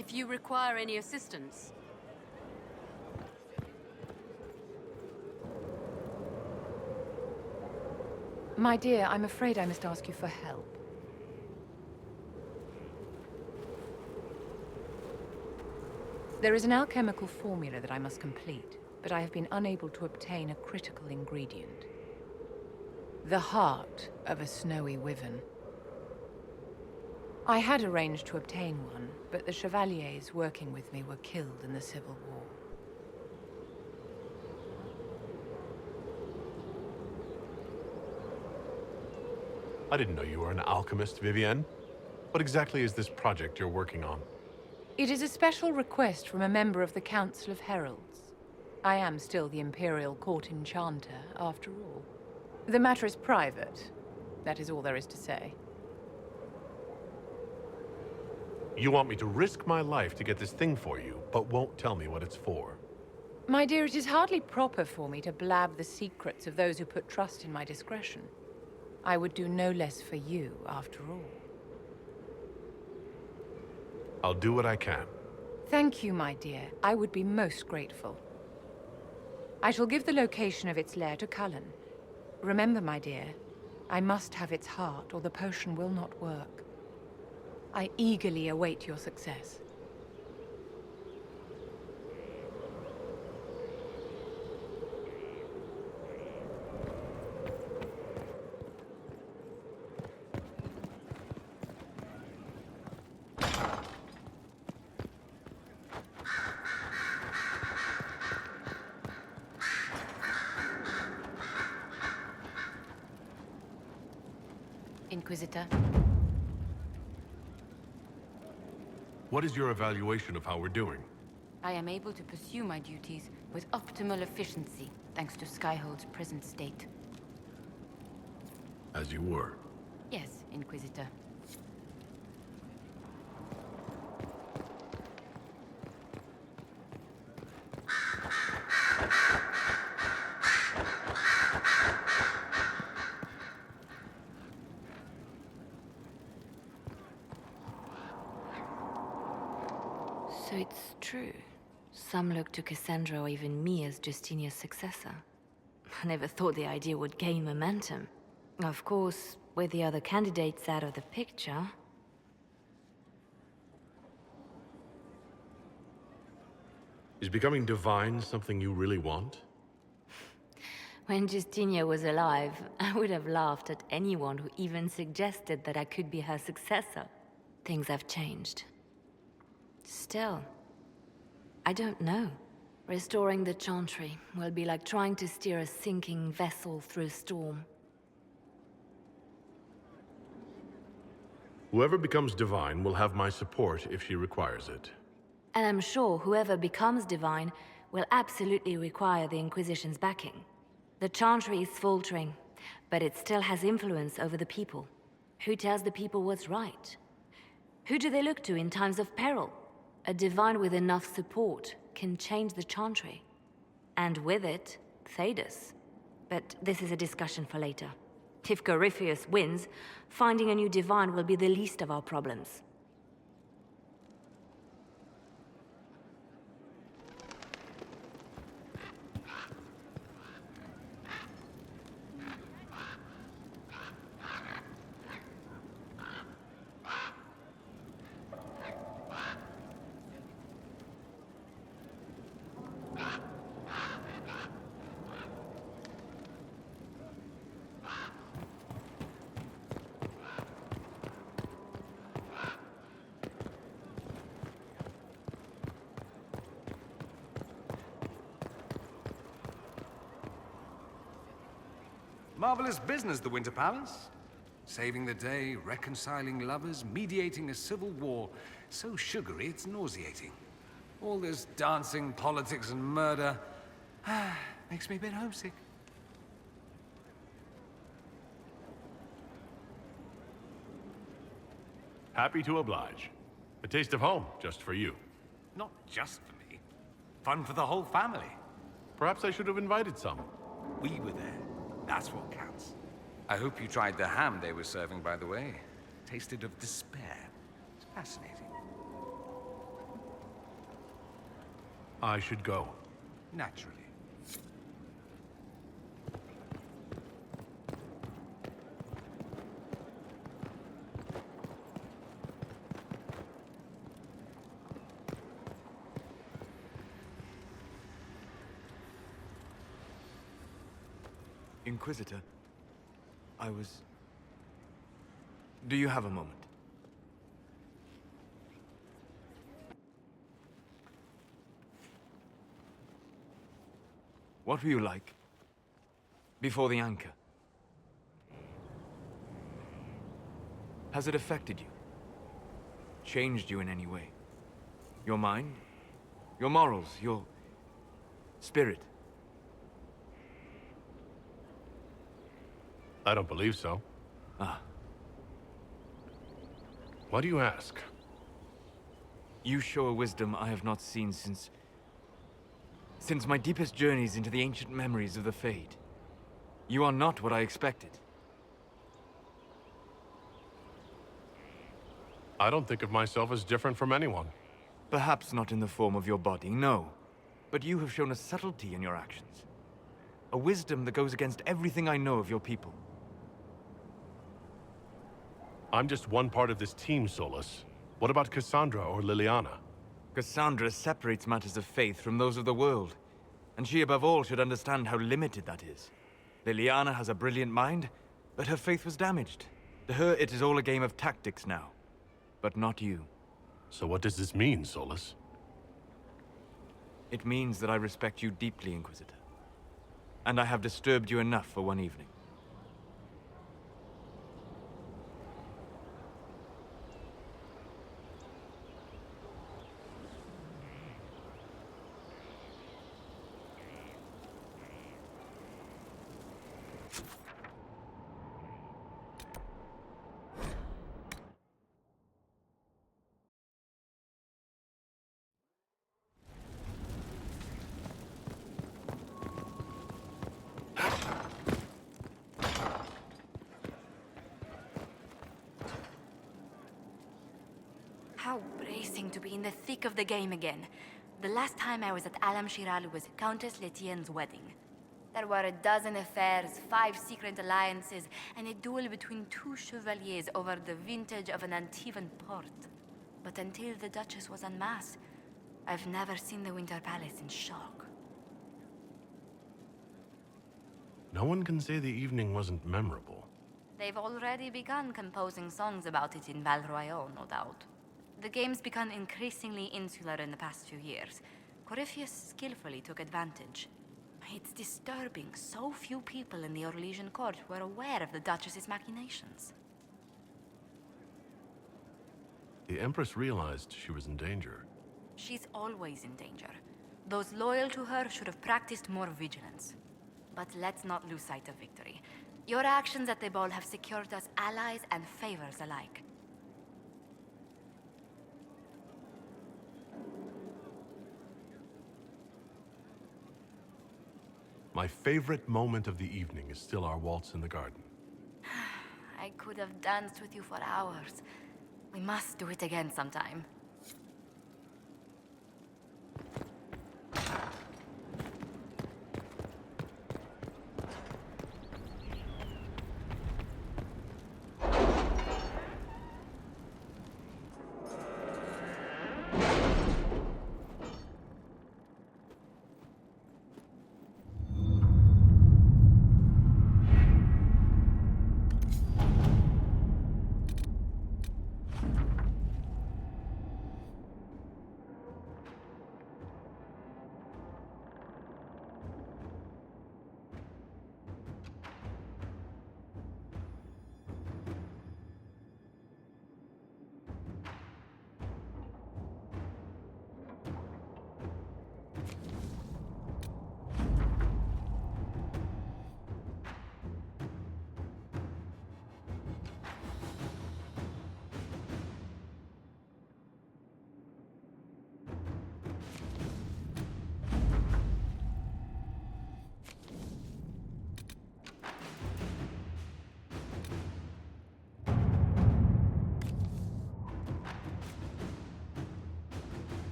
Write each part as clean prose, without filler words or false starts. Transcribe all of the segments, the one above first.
If you require any assistance. My dear, I'm afraid I must ask you for help. There is an alchemical formula that I must complete, but I have been unable to obtain a critical ingredient. The heart of a snowy wyvern. I had arranged to obtain one, but the chevaliers working with me were killed in the Civil War. I didn't know you were an alchemist, Vivienne. What exactly is this project you're working on? It is a special request from a member of the Council of Heralds. I am still the Imperial Court Enchanter, after all. The matter is private. That is all there is to say. You want me to risk my life to get this thing for you, but won't tell me what it's for. My dear, it is hardly proper for me to blab the secrets of those who put trust in my discretion. I would do no less for you, after all. I'll do what I can. Thank you, my dear. I would be most grateful. I shall give the location of its lair to Cullen. Remember, my dear, I must have its heart, or the potion will not work. I eagerly await your success. Inquisitor. What is your evaluation of how we're doing? I am able to pursue my duties with optimal efficiency, thanks to Skyhold's present state. As you were. Yes, Inquisitor. So it's true. Some look to Cassandra or even me as Justinia's successor. I never thought the idea would gain momentum. Of course, with the other candidates out of the picture... Is becoming divine something you really want? When Justinia was alive, I would have laughed at anyone who even suggested that I could be her successor. Things have changed. Still, I don't know. Restoring the Chantry will be like trying to steer a sinking vessel through a storm. Whoever becomes divine will have my support if she requires it. And I'm sure whoever becomes divine will absolutely require the Inquisition's backing. The Chantry is faltering, but it still has influence over the people. Who tells the people what's right? Who do they look to in times of peril? A divine with enough support can change the Chantry. And with it, Thedas. But this is a discussion for later. If Corypheus wins, finding a new divine will be the least of our problems. Marvelous business, the Winter Palace. Saving the day, reconciling lovers, mediating a civil war. So sugary, it's nauseating. All this dancing, politics, and murder... makes me a bit homesick. Happy to oblige. A taste of home, just for you. Not just for me. Fun for the whole family. Perhaps I should have invited some. We were there. That's what counts. I hope you tried the ham they were serving, by the way. Tasted of despair. It's fascinating. I should go. Naturally. Inquisitor, Do you have a moment? What were you like before the anchor? Has it affected you? Changed you in any way? Your mind? Your morals? Your spirit? I don't believe so. Ah. Why do you ask? You show a wisdom I have not seen since my deepest journeys into the ancient memories of the Fade. You are not what I expected. I don't think of myself as different from anyone. Perhaps not in the form of your body, no. But you have shown a subtlety in your actions. A wisdom that goes against everything I know of your people. I'm just one part of this team, Solus. What about Cassandra or Liliana? Cassandra separates matters of faith from those of the world. And she above all should understand how limited that is. Liliana has a brilliant mind, but her faith was damaged. To her, it is all a game of tactics now. But not you. So what does this mean, Solus? It means that I respect you deeply, Inquisitor. And I have disturbed you enough for one evening. How bracing to be in the thick of the game again. The last time I was at Alam Shiral was Countess Letienne's wedding. There were a dozen affairs, 5 secret alliances, and a duel between 2 chevaliers over the vintage of an Antivan port. But until the Duchess was unmasked, I've never seen the Winter Palace in shock. No one can say the evening wasn't memorable. They've already begun composing songs about it in Val Royale, no doubt. The game's become increasingly insular in the past few years. Corypheus skillfully took advantage. It's disturbing so few people in the Orlesian court were aware of the Duchess's machinations. The Empress realized she was in danger. She's always in danger. Those loyal to her should have practiced more vigilance. But let's not lose sight of victory. Your actions at the ball have secured us allies and favors alike. My favorite moment of the evening is still our waltz in the garden. I could have danced with you for hours. We must do it again sometime.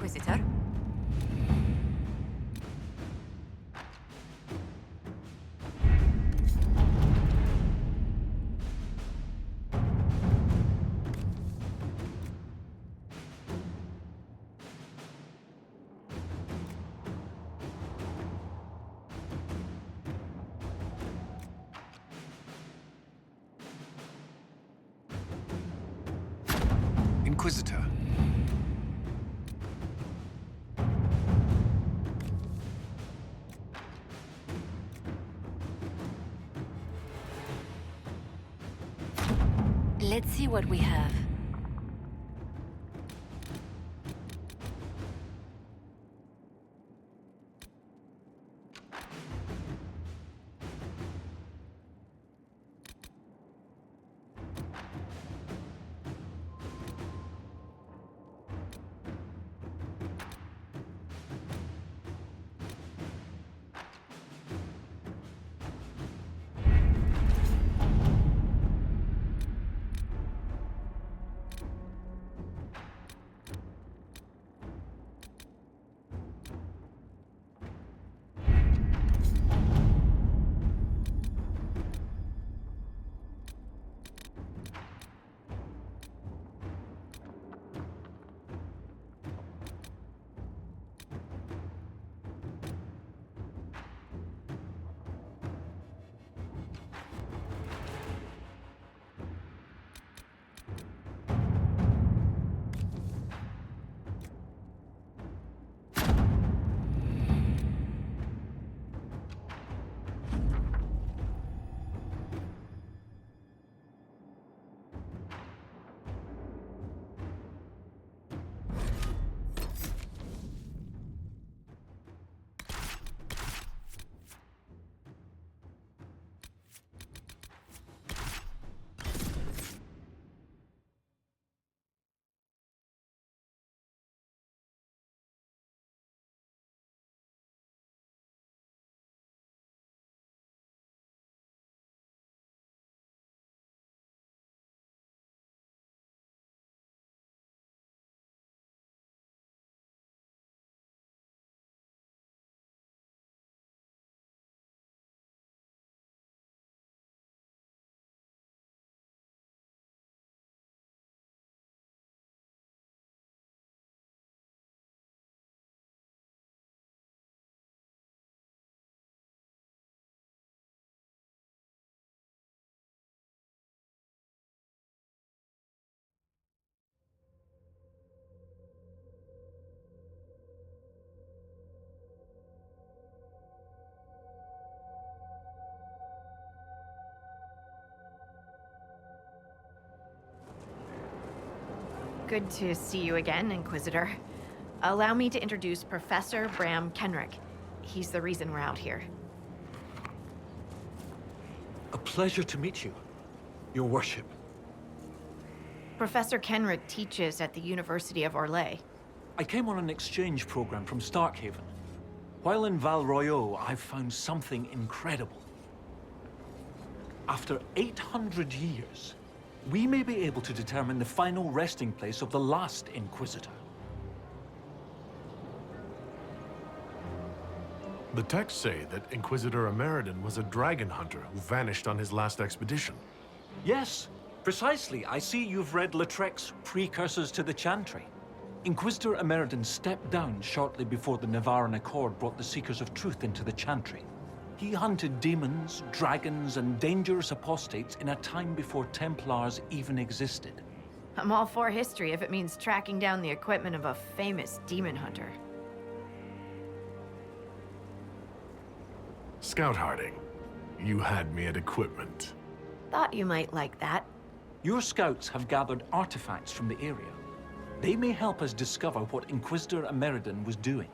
Inquisitor. Inquisitor. Let's see what we have. Good to see you again, Inquisitor. Allow me to introduce Professor Bram Kenrick. He's the reason we're out here. A pleasure to meet you, Your Worship. Professor Kenrick teaches at the University of Orlais. I came on an exchange program from Starkhaven. While in Val Royeaux, I've found something incredible. After 800 years, we may be able to determine the final resting place of the last Inquisitor. The texts say that Inquisitor Ameridan was a dragon hunter who vanished on his last expedition. Yes, precisely. I see you've read Lautrec's Precursors to the Chantry. Inquisitor Ameridan stepped down shortly before the Nevarran Accord brought the Seekers of Truth into the Chantry. He hunted demons, dragons, and dangerous apostates in a time before Templars even existed. I'm all for history if it means tracking down the equipment of a famous demon hunter. Scout Harding, you had me at equipment. Thought you might like that. Your scouts have gathered artifacts from the area. They may help us discover what Inquisitor Ameridan was doing.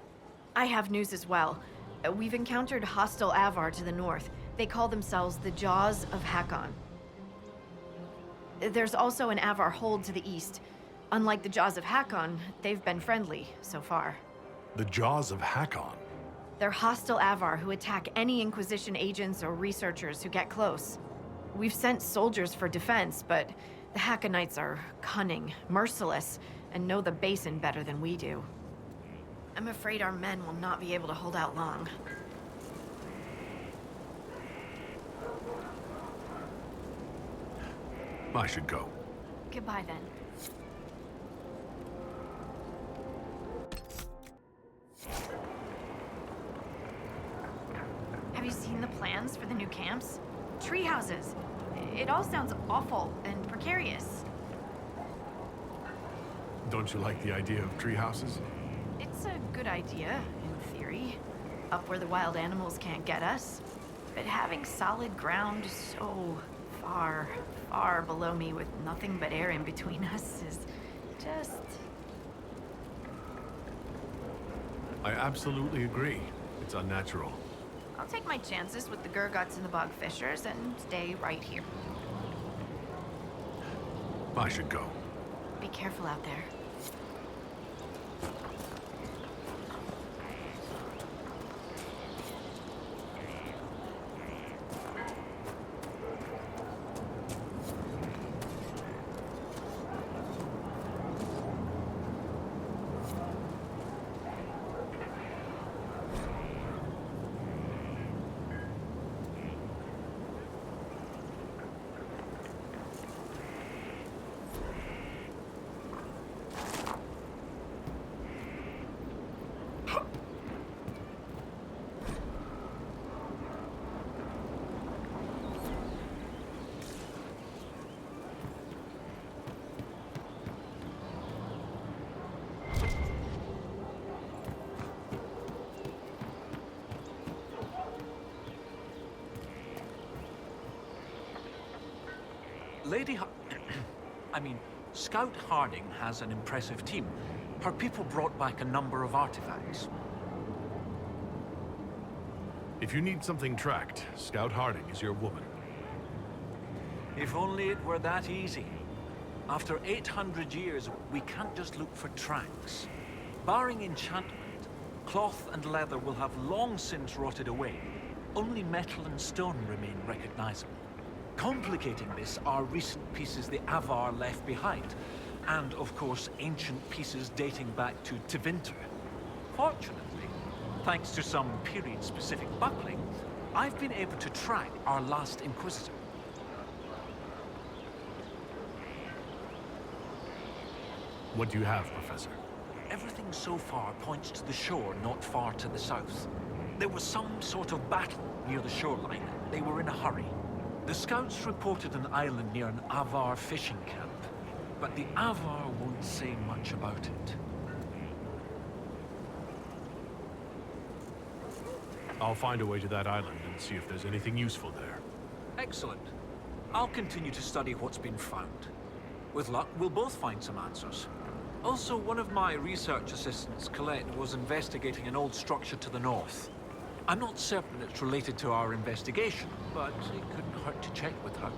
I have news as well. We've encountered hostile Avar to the north. They call themselves the Jaws of Hakon. There's also an Avar hold to the east. Unlike the Jaws of Hakon, they've been friendly so far. The Jaws of Hakon? They're hostile Avar who attack any Inquisition agents or researchers who get close. We've sent soldiers for defense, but the Hakonites are cunning, merciless, and know the Basin better than we do. I'm afraid our men will not be able to hold out long. I should go. Goodbye then. Have you seen the plans for the new camps? Tree houses. It all sounds awful and precarious. Don't you like the idea of tree houses? It's a good idea, in theory. Up where the wild animals can't get us. But having solid ground so far, far below me with nothing but air in between us is just... I absolutely agree. It's unnatural. I'll take my chances with the Gurguts and the Bogfishers and stay right here. I should go. Be careful out there. Scout Harding has an impressive team. Her people brought back a number of artifacts. If you need something tracked, Scout Harding is your woman. If only it were that easy. After 800 years, we can't just look for tracks. Barring enchantment, cloth and leather will have long since rotted away. Only metal and stone remain recognizable. Complicating this are recent pieces the Avar left behind, and of course ancient pieces dating back to Tevinter. Fortunately, thanks to some period-specific buckling, I've been able to track our last Inquisitor. What do you have, Professor? Everything so far points to the shore not far to the south. There was some sort of battle near the shoreline. They were in a hurry. The scouts reported an island near an Avar fishing camp, but the Avar won't say much about it. I'll find a way to that island and see if there's anything useful there. Excellent. I'll continue to study what's been found. With luck, we'll both find some answers. Also, one of my research assistants, Colette, was investigating an old structure to the north. I'm not certain it's related to our investigation, but it couldn't hurt to check with her.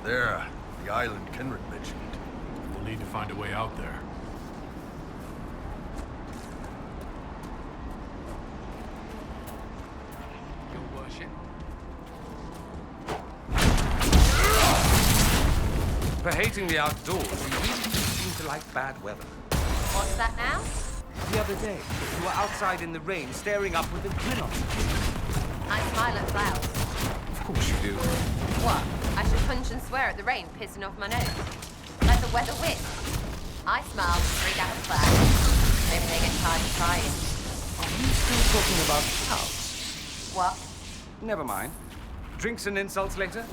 There, the island Kenrick mentioned. We'll need to find a way out there. Your worship. For hating the outdoors, you really do seem to like bad weather. What's that now? The other day, you were outside in the rain, staring up with a grin on your face. I smile at clouds. Of course you do. What? I should punch and swear at the rain pissing off my nose. Let the weather whip. I smile and freak out at clouds. Maybe they get tired of trying. Are you still talking about clouds? What? Never mind. Drinks and insults later?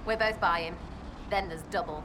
We're both buying. Then there's double.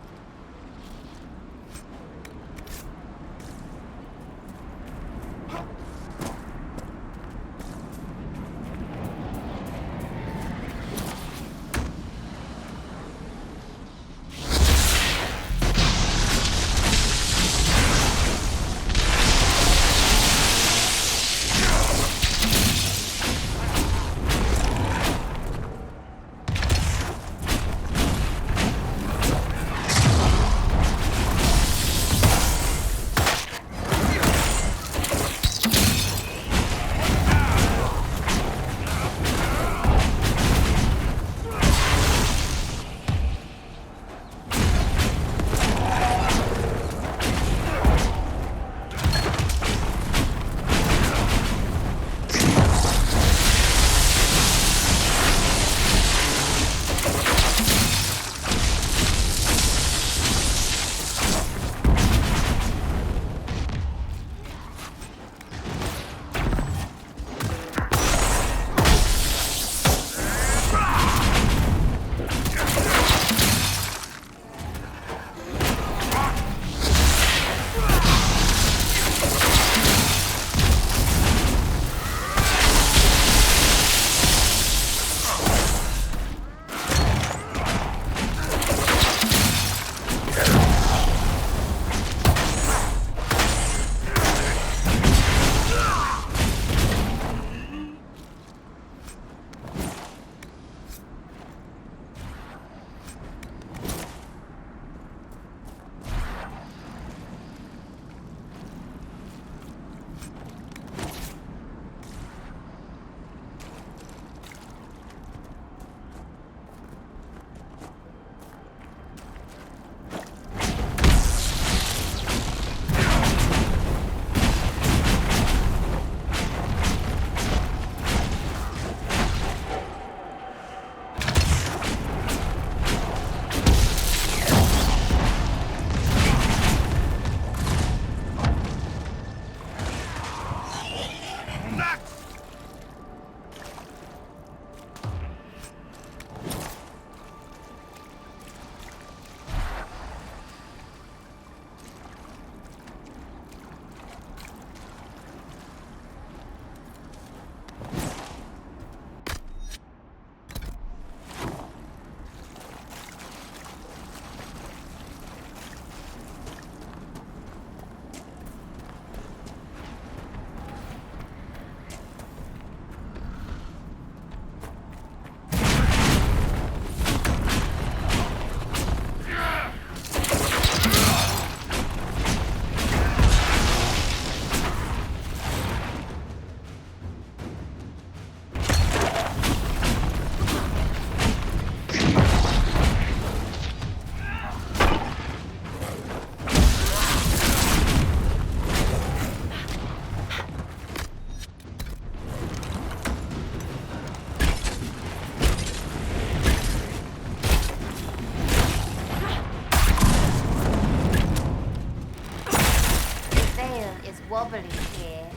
wobbly here.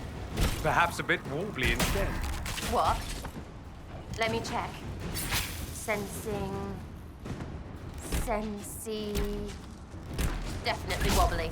Perhaps a bit wobbly instead. What? Let me check. Sensing... Sensey... Definitely wobbly.